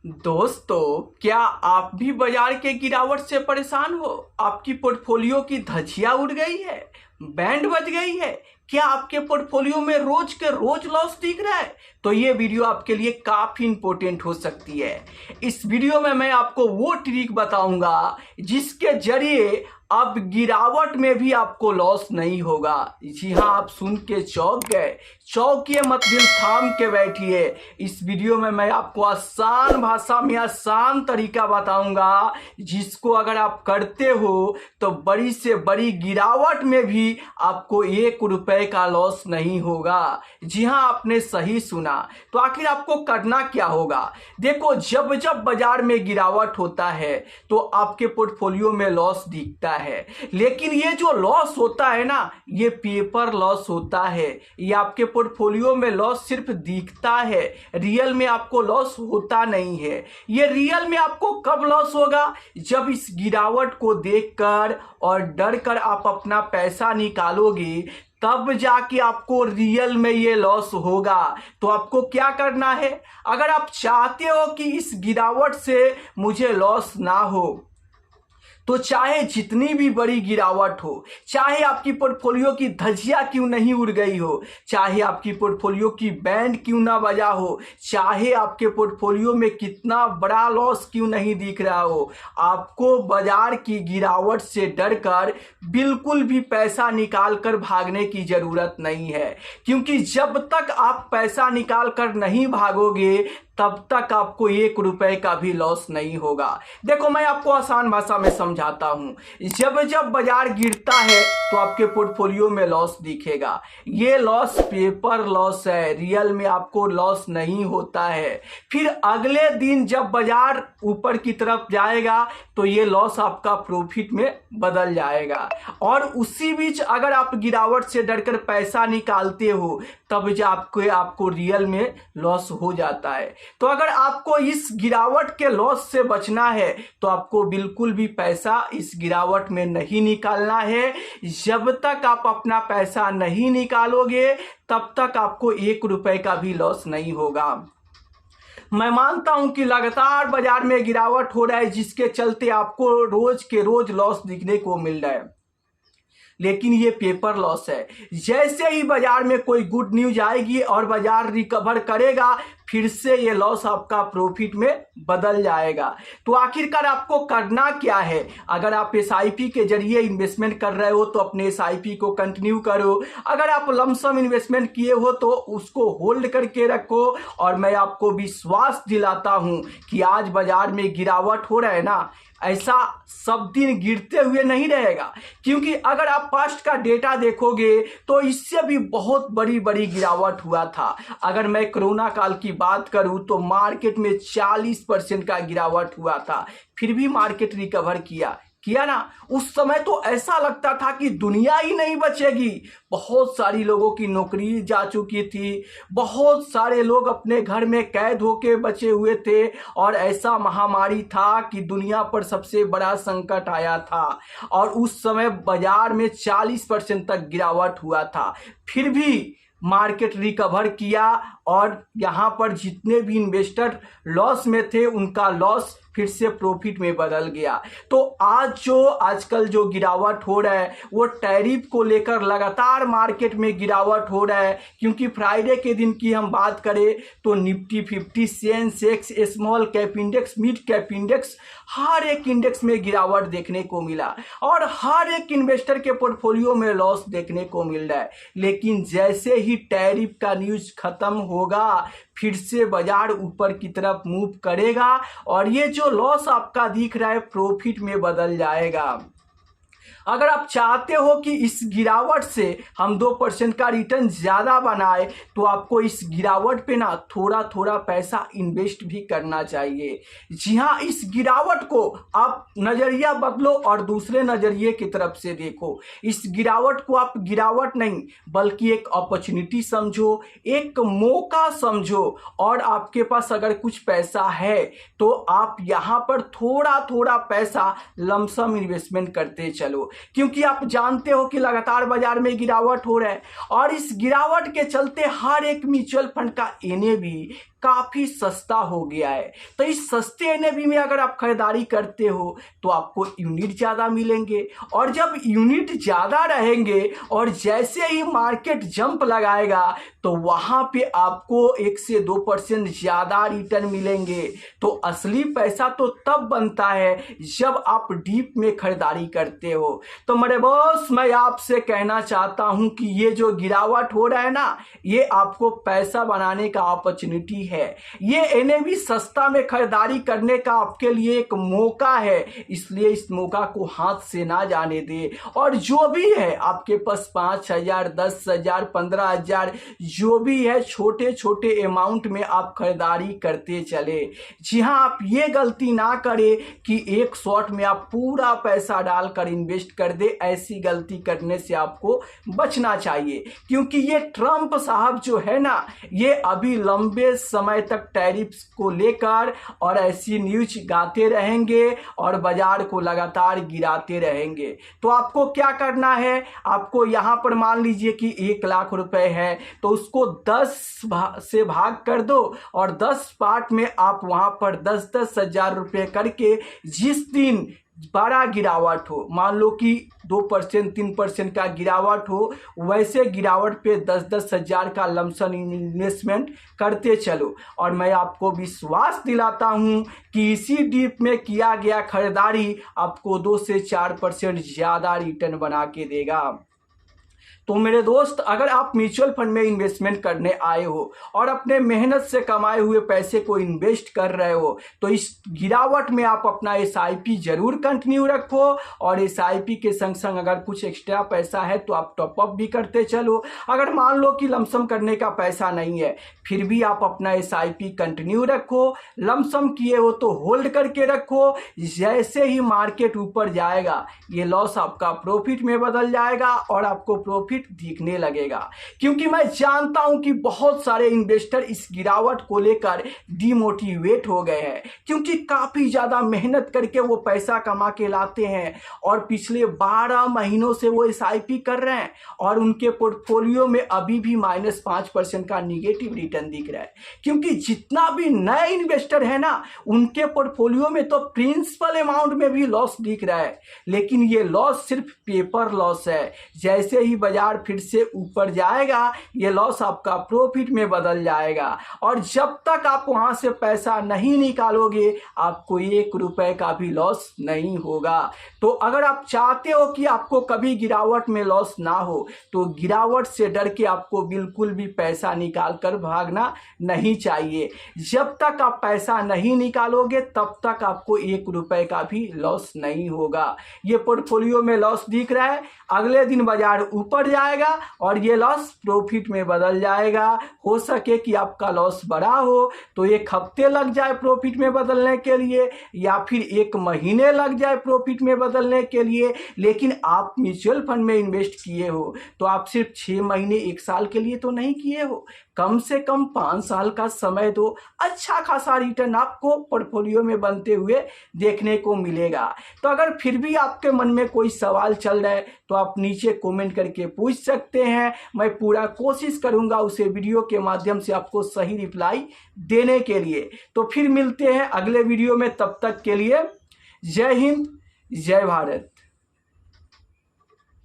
दोस्तों, क्या आप भी बाजार के गिरावट से परेशान हो? आपकी पोर्टफोलियो की धज्जियां उड़ गई है, बैंड बज गई है? क्या आपके पोर्टफोलियो में रोज के रोज लॉस दिख रहा है? तो ये वीडियो आपके लिए काफी इंपॉर्टेंट हो सकती है। इस वीडियो में मैं आपको वो ट्रिक बताऊंगा जिसके जरिए अब गिरावट में भी आपको लॉस नहीं होगा। जी हाँ, आप सुन के चौंक गए। चौंकिए मत, दिल थाम के बैठिए। इस वीडियो में मैं आपको आसान भाषा में आसान तरीका बताऊंगा जिसको अगर आप करते हो तो बड़ी से बड़ी गिरावट में भी आपको 1 रुपए का लॉस नहीं होगा। जी हाँ, आपने सही सुना। तो आखिर आपको करना क्या होगा? देखो, जब जब बाजार में गिरावट होता है तो आपके पोर्टफोलियो में लॉस दिखता है, लेकिन ये जो लॉस होता है ना, ये पेपर लॉस होता है। ये आपके पोर्टफोलियो में लॉस सिर्फ दिखता है, रियल में आपको लॉस होता नहीं है। ये रियल में आपको कब लॉस होगा? जब इस गिरावट को देखकर और डर कर आप अपना पैसा निकालोगे, तब जाके आपको रियल में ये लॉस होगा। तो आपको क्या करना है? अगर आप चाहते हो कि इस गिरावट से मुझे लॉस ना हो, तो चाहे जितनी भी बड़ी गिरावट हो, चाहे आपकी पोर्टफोलियो की धज्जियां क्यों नहीं उड़ गई हो, चाहे आपकी पोर्टफोलियो की बैंड क्यों ना बजा हो, चाहे आपके पोर्टफोलियो में कितना बड़ा लॉस क्यों नहीं दिख रहा हो, आपको बाजार की गिरावट से डरकर बिल्कुल भी पैसा निकाल कर भागने की जरूरत नहीं है। क्योंकि जब तक आप पैसा निकाल कर नहीं भागोगे, तब तक आपको 1 रुपए का भी लॉस नहीं होगा। देखो, मैं आपको आसान भाषा में समझाता हूं। जब जब बाजार गिरता है तो आपके पोर्टफोलियो में लॉस दिखेगा। ये लॉस पेपर लॉस है, रियल में आपको लॉस नहीं होता है। फिर अगले दिन जब बाजार ऊपर की तरफ जाएगा तो ये लॉस आपका प्रॉफिट में बदल जाएगा। और उसी बीच अगर आप गिरावट से डरकर पैसा निकालते हो, तब जाके आपको रियल में लॉस हो जाता है। तो अगर आपको इस गिरावट के लॉस से बचना है तो आपको बिल्कुल भी पैसा इस गिरावट में नहीं निकालना है। जब तक आप अपना पैसा नहीं निकालोगे, तब तक आपको 1 रुपए का भी लॉस नहीं होगा। मैं मानता हूं कि लगातार बाजार में गिरावट हो रहा है, जिसके चलते आपको रोज के रोज लॉस दिखने को मिल रहा है, लेकिन ये पेपर लॉस है। जैसे ही बाजार में कोई गुड न्यूज आएगी और बाजार रिकवर करेगा, फिर से ये लॉस आपका प्रॉफिट में बदल जाएगा। तो आखिरकार आपको करना क्या है? अगर आप एसआईपी के जरिए इन्वेस्टमेंट कर रहे हो तो अपने एसआईपी को कंटिन्यू करो। अगर आप लमसम इन्वेस्टमेंट किए हो तो उसको होल्ड करके रखो। और मैं आपको विश्वास दिलाता हूं कि आज बाजार में गिरावट हो रहा है ना, ऐसा सब दिन गिरते हुए नहीं रहेगा। क्योंकि अगर आप पास्ट का डेटा देखोगे तो इससे भी बहुत बड़ी बड़ी गिरावट हुआ था। अगर मैं कोरोना काल की बात करूं तो मार्केट में 40% का गिरावट हुआ था, फिर भी मार्केट रिकवर किया ना। उस समय तो ऐसा लगता था कि दुनिया ही नहीं बचेगी। बहुत सारी लोगों की नौकरी जा चुकी थी, बहुत सारे लोग अपने घर में कैद होके बचे हुए थे, और ऐसा महामारी था कि दुनिया पर सबसे बड़ा संकट आया था। और उस समय बाजार में 40% तक गिरावट हुआ था, फिर भी मार्केट रिकवर किया। और यहाँ पर जितने भी इन्वेस्टर लॉस में थे, उनका लॉस फिर से प्रॉफिट में बदल गया। तो आजकल जो गिरावट हो रहा है, वो टैरिफ को लेकर लगातार मार्केट में गिरावट हो रहा है। क्योंकि फ्राइडे के दिन की हम बात करें तो Nifty 50, Sensex, small cap index, mid cap index, हर एक इंडेक्स में गिरावट देखने को मिला और हर एक इन्वेस्टर के पोर्टफोलियो में लॉस देखने को मिल रहा है। लेकिन जैसे ही टैरिफ का न्यूज खत्म होगा, फिर से बाजार ऊपर की तरफ मूव करेगा और ये जो लॉस आपका दिख रहा है प्रॉफिट में बदल जाएगा। अगर आप चाहते हो कि इस गिरावट से हम 2% का रिटर्न ज़्यादा बनाए, तो आपको इस गिरावट पे ना थोड़ा थोड़ा पैसा इन्वेस्ट भी करना चाहिए। जी हाँ, इस गिरावट को आप नज़रिया बदलो और दूसरे नज़रिए की तरफ से देखो। इस गिरावट को आप गिरावट नहीं बल्कि एक अपॉर्चुनिटी समझो, एक मौका समझो। और आपके पास अगर कुछ पैसा है तो आप यहाँ पर थोड़ा थोड़ा पैसा लमसम इन्वेस्टमेंट करते चलो। क्योंकि आप जानते हो कि लगातार बाजार में गिरावट हो रहा है और इस गिरावट के चलते हर एक म्यूचुअल फंड का एनएवी काफ़ी सस्ता हो गया है। तो इस सस्ते एनएवी में अगर आप खरीदारी करते हो तो आपको यूनिट ज़्यादा मिलेंगे, और जब यूनिट ज़्यादा रहेंगे और जैसे ही मार्केट जंप लगाएगा तो वहाँ पे आपको 1 से 2% ज़्यादा रिटर्न मिलेंगे। तो असली पैसा तो तब बनता है जब आप डीप में खरीदारी करते हो। तो मेरे बॉस, मैं आपसे कहना चाहता हूँ कि ये जो गिरावट हो रहा है ना, ये आपको पैसा बनाने का अपॉर्चुनिटी है। ये एनएवी सस्ता में खरीदारी करने का आपके लिए एक मौका है, इसलिए इस मौका को हाथ से ना जाने दे। और जो भी है आपके पास 5,000, 10,000, 15,000 जो भी है, छोटे छोटे अमाउंट में आप खरीदारी करते चले। जी हाँ, आप ये गलती ना करें कि एक शॉट में आप पूरा पैसा डालकर इन्वेस्ट कर दे। ऐसी गलती करने से आपको बचना चाहिए, क्योंकि ये ट्रम्प साहब जो है ना, ये अभी लंबे समय तक टैरिफ्स को लेकर और ऐसी न्यूज गाते रहेंगे और बाजार को लगातार गिराते रहेंगे। तो आपको क्या करना है, आपको यहाँ पर मान लीजिए कि 1 लाख रुपए है तो उसको 10 से भाग कर दो और 10 पार्ट में आप वहाँ पर 10-10 हज़ार रुपये करके, जिस दिन बड़ा गिरावट हो, मान लो कि 2% 3% का गिरावट हो, वैसे गिरावट पे 10-10 हज़ार का लमसम इन्वेस्टमेंट करते चलो। और मैं आपको विश्वास दिलाता हूँ कि इसी डीप में किया गया खरीदारी आपको 2 से 4% ज़्यादा रिटर्न बना के देगा। तो मेरे दोस्त, अगर आप म्यूचुअल फंड में इन्वेस्टमेंट करने आए हो और अपने मेहनत से कमाए हुए पैसे को इन्वेस्ट कर रहे हो, तो इस गिरावट में आप अपना SIP जरूर कंटिन्यू रखो। और SIP के संग संग अगर कुछ एक्स्ट्रा पैसा है तो आप टॉपअप भी करते चलो। अगर मान लो कि लमसम करने का पैसा नहीं है, फिर भी आप अपना SIP कंटिन्यू रखो। लमसम किए हो तो होल्ड करके रखो। जैसे ही मार्केट ऊपर जाएगा, ये लॉस आपका प्रॉफिट में बदल जाएगा और आपको प्रॉफिट दिखने लगेगा। क्योंकि मैं जानता हूं कि बहुत सारे इन्वेस्टर इस गिरावट को लेकर डिमोटिवेट हो गए हैं, क्योंकि काफी ज्यादा मेहनत करके वो पैसा कमा के लाते हैं और पिछले 12 महीनों से वो SIP कर रहे हैं और उनके पोर्टफोलियो में अभी भी -5% का निगेटिव रिटर्न दिख रहा है। क्योंकि जितना भी नए इन्वेस्टर है ना, उनके पोर्टफोलियो में तो प्रिंसिपल अमाउंट में भी लॉस दिख रहा है, लेकिन ये लॉस सिर्फ पेपर लॉस है। जैसे ही बाजार फिर से ऊपर जाएगा, ये लॉस आपका प्रॉफिट में बदल जाएगा। और जब तक आप वहां से पैसा नहीं निकालोगे, आपको 1 रुपए का भी लॉस नहीं होगा। तो अगर आप चाहते हो कि आपको कभी गिरावट में लॉस ना हो, तो गिरावट से डर के आपको बिल्कुल भी पैसा निकाल कर भागना नहीं चाहिए। जब तक आप पैसा नहीं निकालोगे, तब तक आपको 1 रुपए का भी लॉस नहीं होगा। ये पोर्टफोलियो में लॉस दिख रहा है, अगले दिन बाजार ऊपर जाएगा और ये लॉस प्रॉफिट में बदल जाएगा। हो सके कि आपका लॉस बड़ा हो तो 1 हफ्ते लग जाए प्रॉफिट में बदलने के लिए, या फिर 1 महीने लग जाए प्रॉफिट में बदलने के लिए। लेकिन आप म्यूचुअल फंड में इन्वेस्ट किए हो तो आप सिर्फ 6 महीने 1 साल के लिए तो नहीं किए हो, कम से कम 5 साल का समय दो। अच्छा खासा रिटर्न आपको पोर्टफोलियो में बनते हुए देखने को मिलेगा। तो अगर फिर भी आपके मन में कोई सवाल चल रहा है तो आप नीचे कमेंट करके पूछ सकते हैं। मैं पूरा कोशिश करूंगा उसे वीडियो के माध्यम से आपको सही रिप्लाई देने के लिए। तो फिर मिलते हैं अगले वीडियो में, तब तक के लिए जय हिंद, जय भारत।